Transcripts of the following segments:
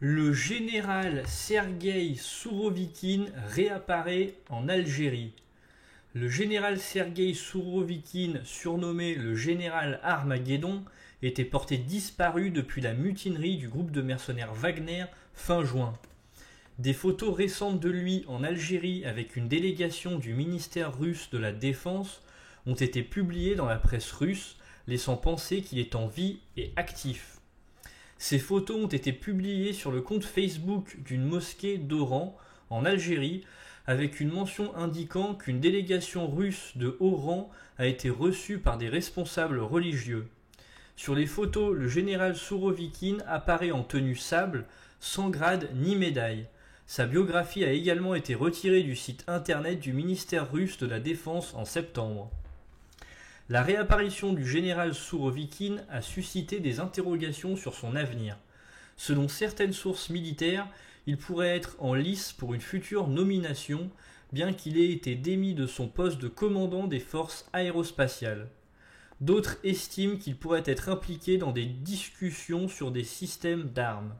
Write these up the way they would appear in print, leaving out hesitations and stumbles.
Le général Sergueï Sourovikine réapparaît en Algérie. Le général Sergueï Sourovikine, surnommé le général Armageddon, était porté disparu depuis la mutinerie du groupe de mercenaires Wagner fin juin. Des photos récentes de lui en Algérie avec une délégation du ministère russe de la Défense ont été publiées dans la presse russe, laissant penser qu'il est en vie et actif. Ces photos ont été publiées sur le compte Facebook d'une mosquée d'Oran, en Algérie, avec une mention indiquant qu'une délégation russe de haut rang a été reçue par des responsables religieux. Sur les photos, le général Sourovikine apparaît en tenue sable, sans grade ni médaille. Sa biographie a également été retirée du site internet du ministère russe de la Défense en septembre. La réapparition du général Sourovikine a suscité des interrogations sur son avenir. Selon certaines sources militaires, il pourrait être en lice pour une future nomination, bien qu'il ait été démis de son poste de commandant des forces aérospatiales. D'autres estiment qu'il pourrait être impliqué dans des discussions sur des systèmes d'armes.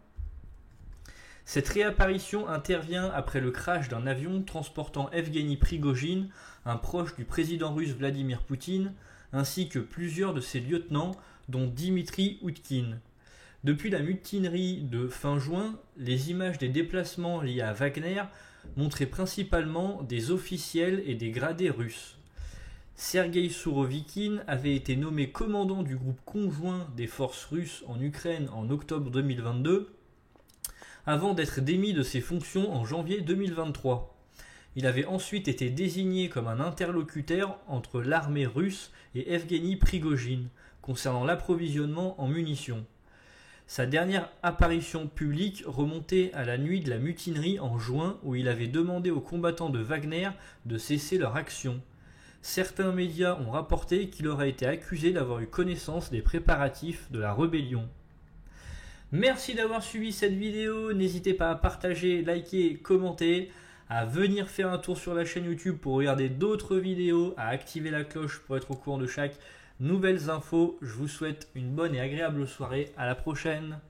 Cette réapparition intervient après le crash d'un avion transportant Evgueni Prigojine, un proche du président russe Vladimir Poutine, ainsi que plusieurs de ses lieutenants, dont Dimitri Outkin. Depuis la mutinerie de fin juin, les images des déplacements liés à Wagner montraient principalement des officiels et des gradés russes. Sergueï Sourovikine avait été nommé commandant du groupe conjoint des forces russes en Ukraine en octobre 2022, avant d'être démis de ses fonctions en janvier 2023. Il avait ensuite été désigné comme un interlocuteur entre l'armée russe et Evgueni Prigojine concernant l'approvisionnement en munitions. Sa dernière apparition publique remontait à la nuit de la mutinerie en juin où il avait demandé aux combattants de Wagner de cesser leur action. Certains médias ont rapporté qu'il aurait été accusé d'avoir eu connaissance des préparatifs de la rébellion. Merci d'avoir suivi cette vidéo, n'hésitez pas à partager, liker, commenter, à venir faire un tour sur la chaîne YouTube pour regarder d'autres vidéos, à activer la cloche pour être au courant de chaque nouvelle info. Je vous souhaite une bonne et agréable soirée, à la prochaine.